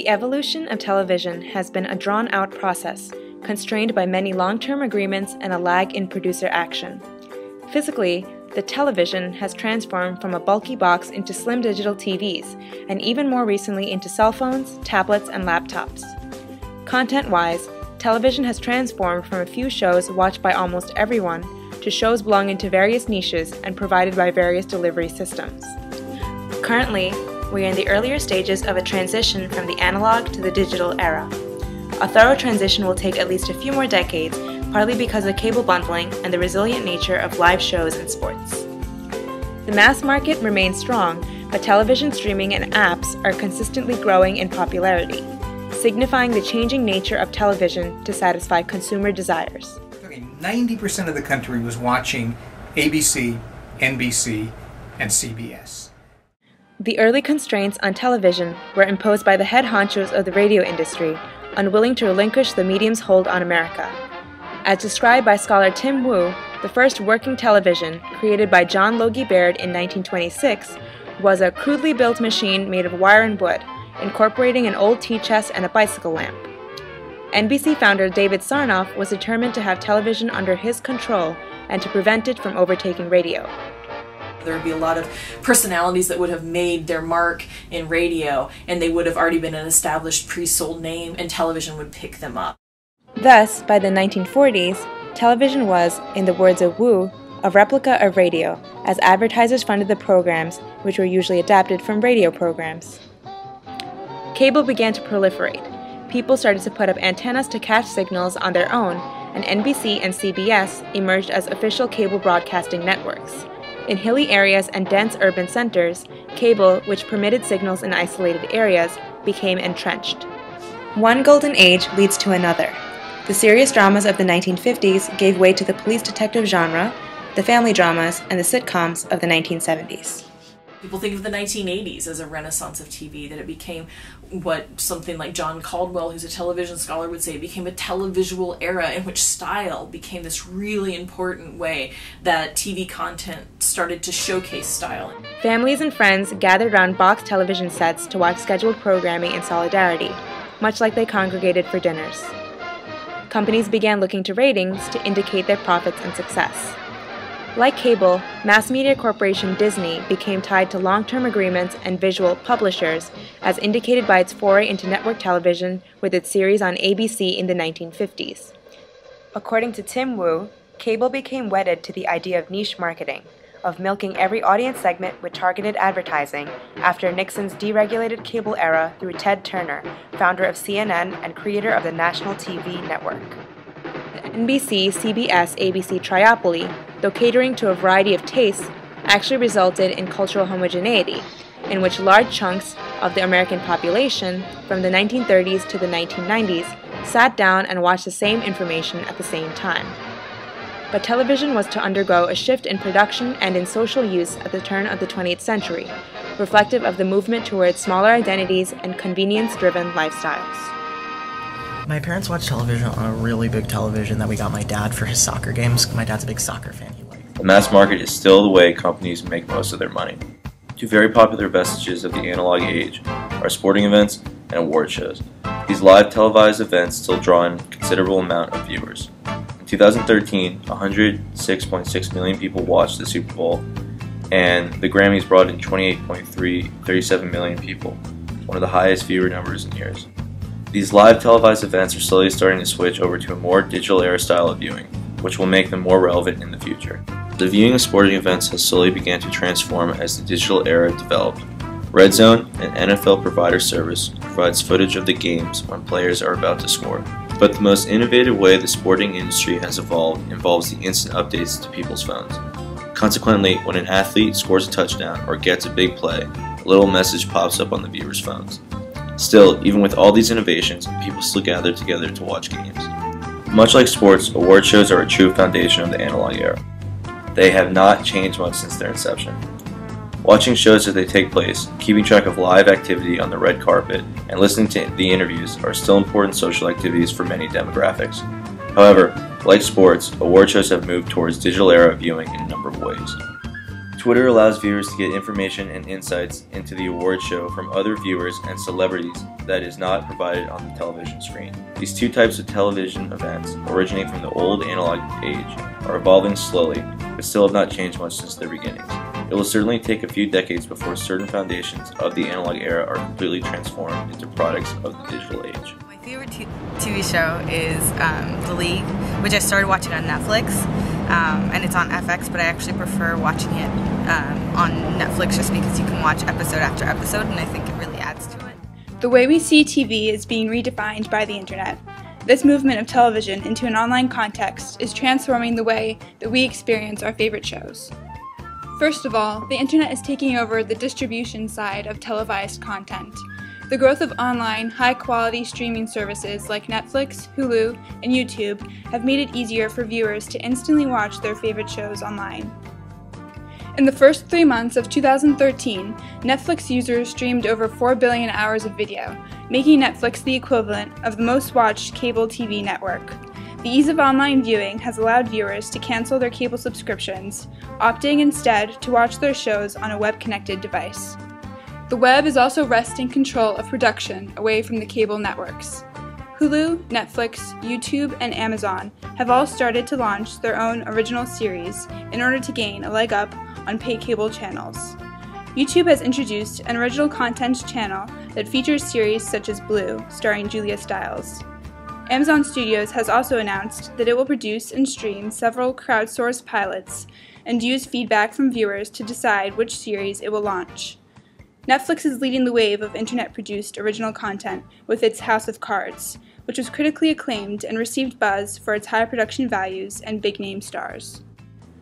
The evolution of television has been a drawn-out process, constrained by many long-term agreements and a lag in producer action. Physically, the television has transformed from a bulky box into slim digital TVs, and even more recently into cell phones, tablets, and laptops. Content-wise, television has transformed from a few shows watched by almost everyone to shows belonging to various niches and provided by various delivery systems. Currently, we are in the earlier stages of a transition from the analog to the digital era. A thorough transition will take at least a few more decades, partly because of cable bundling and the resilient nature of live shows and sports. The mass market remains strong, but television streaming and apps are consistently growing in popularity, signifying the changing nature of television to satisfy consumer desires. 90% of the country was watching ABC, NBC, and CBS. The early constraints on television were imposed by the head honchos of the radio industry, unwilling to relinquish the medium's hold on America. As described by scholar Tim Wu, the first working television, created by John Logie Baird in 1926, was a crudely built machine made of wire and wood, incorporating an old tea chest and a bicycle lamp. NBC founder David Sarnoff was determined to have television under his control and to prevent it from overtaking radio. There would be a lot of personalities that would have made their mark in radio, and they would have already been an established pre-sold name, and television would pick them up. Thus, by the 1940s, television was, in the words of Wu, a replica of radio, as advertisers funded the programs, which were usually adapted from radio programs. Cable began to proliferate. People started to put up antennas to catch signals on their own, and NBC and CBS emerged as official cable broadcasting networks. In hilly areas and dense urban centers, cable, which permitted signals in isolated areas, became entrenched. One golden age leads to another. The serious dramas of the 1950s gave way to the police detective genre, the family dramas, and the sitcoms of the 1970s. People think of the 1980s as a renaissance of TV, that it became what something like John Caldwell, who's a television scholar, would say, it became a televisual era in which style became this really important way that TV content started to showcase style. Families and friends gathered around box television sets to watch scheduled programming in solidarity, much like they congregated for dinners. Companies began looking to ratings to indicate their profits and success. Like cable, mass media corporation Disney became tied to long-term agreements and visual publishers, as indicated by its foray into network television with its series on ABC in the 1950s. According to Tim Wu, cable became wedded to the idea of niche marketing, of milking every audience segment with targeted advertising after Nixon's deregulated cable era through Ted Turner, founder of CNN and creator of the national TV network. The NBC, CBS, ABC triopoly, though catering to a variety of tastes, actually resulted in cultural homogeneity, in which large chunks of the American population, from the 1930s to the 1990s, sat down and watched the same information at the same time. But television was to undergo a shift in production and in social use at the turn of the 20th century, reflective of the movement towards smaller identities and convenience-driven lifestyles. My parents watched television on a really big television that we got my dad for his soccer games. My dad's a big soccer fan. The mass market is still the way companies make most of their money. Two very popular vestiges of the analog age are sporting events and award shows. These live televised events still draw in a considerable amount of viewers. In 2013, 106.6 million people watched the Super Bowl, and the Grammys brought in 37 million people, one of the highest viewer numbers in years. These live televised events are slowly starting to switch over to a more digital era style of viewing, which will make them more relevant in the future. The viewing of sporting events has slowly began to transform as the digital era developed. Red Zone, an NFL provider service, provides footage of the games when players are about to score. But the most innovative way the sporting industry has evolved involves the instant updates to people's phones. Consequently, when an athlete scores a touchdown or gets a big play, a little message pops up on the viewers' phones. Still, even with all these innovations, people still gather together to watch games. Much like sports, award shows are a true foundation of the analog era. They have not changed much since their inception. Watching shows as they take place, keeping track of live activity on the red carpet, and listening to the interviews are still important social activities for many demographics. However, like sports, award shows have moved towards digital era viewing in a number of ways. Twitter allows viewers to get information and insights into the award show from other viewers and celebrities that is not provided on the television screen. These two types of television events, originating from the old analog age, are evolving slowly, but still have not changed much since their beginnings. It will certainly take a few decades before certain foundations of the analog era are completely transformed into products of the digital age. My favorite TV show is The League, which I started watching on Netflix, and it's on FX, but I actually prefer watching it on Netflix just because you can watch episode after episode, and I think it really adds to it. The way we see TV is being redefined by the internet. This movement of television into an online context is transforming the way that we experience our favorite shows. First of all, the internet is taking over the distribution side of televised content. The growth of online, high-quality streaming services like Netflix, Hulu, and YouTube have made it easier for viewers to instantly watch their favorite shows online. In the first 3 months of 2013, Netflix users streamed over 4 billion hours of video, making Netflix the equivalent of the most watched cable TV network. The ease of online viewing has allowed viewers to cancel their cable subscriptions, opting instead to watch their shows on a web-connected device. The web is also wresting control of production away from the cable networks. Hulu, Netflix, YouTube, and Amazon have all started to launch their own original series in order to gain a leg up on paid cable channels. YouTube has introduced an original content channel that features series such as Blue, starring Julia Stiles. Amazon Studios has also announced that it will produce and stream several crowdsourced pilots and use feedback from viewers to decide which series it will launch. Netflix is leading the wave of internet-produced original content with its House of Cards, which was critically acclaimed and received buzz for its high production values and big-name stars.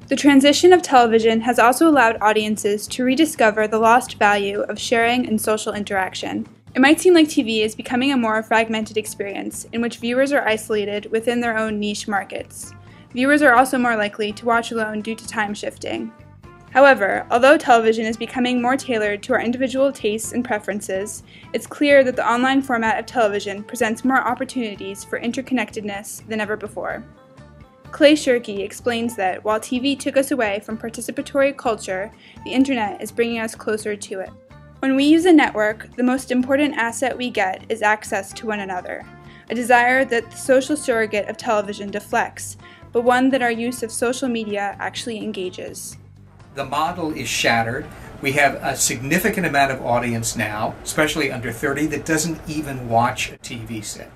The transition of television has also allowed audiences to rediscover the lost value of sharing and social interaction. It might seem like TV is becoming a more fragmented experience in which viewers are isolated within their own niche markets. Viewers are also more likely to watch alone due to time shifting. However, although television is becoming more tailored to our individual tastes and preferences, it's clear that the online format of television presents more opportunities for interconnectedness than ever before. Clay Shirky explains that while TV took us away from participatory culture, the internet is bringing us closer to it. When we use a network, the most important asset we get is access to one another, a desire that the social surrogate of television deflects, but one that our use of social media actually engages. The model is shattered. We have a significant amount of audience now, especially under 30, that doesn't even watch a TV set.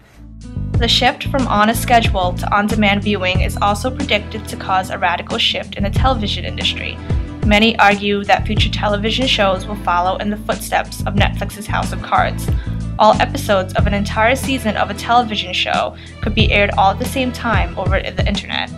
The shift from on a schedule to on-demand viewing is also predicted to cause a radical shift in the television industry. Many argue that future television shows will follow in the footsteps of Netflix's House of Cards. All episodes of an entire season of a television show could be aired all at the same time over the internet.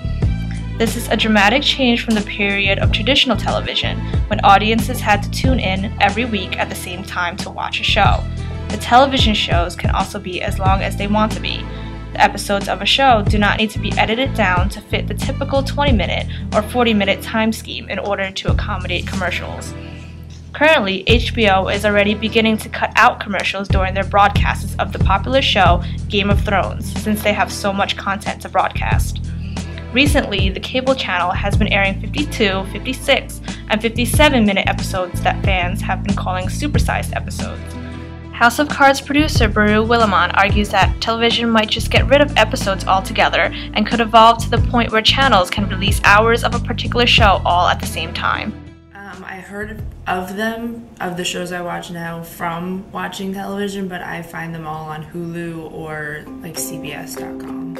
This is a dramatic change from the period of traditional television, when audiences had to tune in every week at the same time to watch a show. The television shows can also be as long as they want to be. The episodes of a show do not need to be edited down to fit the typical 20-minute or 40-minute time scheme in order to accommodate commercials. Currently, HBO is already beginning to cut out commercials during their broadcasts of the popular show Game of Thrones, since they have so much content to broadcast. Recently, the cable channel has been airing 52, 56, and 57-minute episodes that fans have been calling supersized episodes. House of Cards producer Baru Willimon argues that television might just get rid of episodes altogether and could evolve to the point where channels can release hours of a particular show all at the same time. I heard of the shows I watch now from watching television, but I find them all on Hulu or like CBS.com.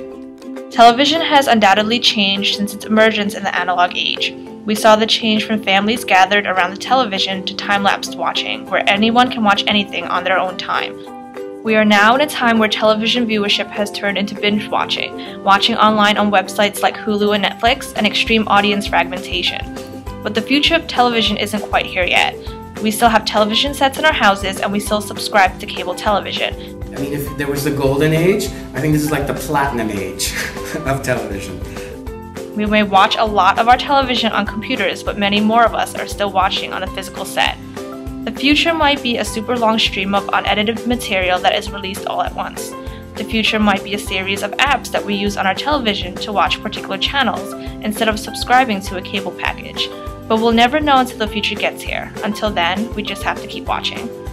Television has undoubtedly changed since its emergence in the analog age. We saw the change from families gathered around the television to time-lapsed watching, where anyone can watch anything on their own time. We are now in a time where television viewership has turned into binge watching, watching online on websites like Hulu and Netflix, and extreme audience fragmentation. But the future of television isn't quite here yet. We still have television sets in our houses, and we still subscribe to cable television. I mean, if there was the golden age, I think this is like the platinum age of television. We may watch a lot of our television on computers, but many more of us are still watching on a physical set. The future might be a super long stream of unedited material that is released all at once. The future might be a series of apps that we use on our television to watch particular channels instead of subscribing to a cable package. But we'll never know until the future gets here. Until then, we just have to keep watching.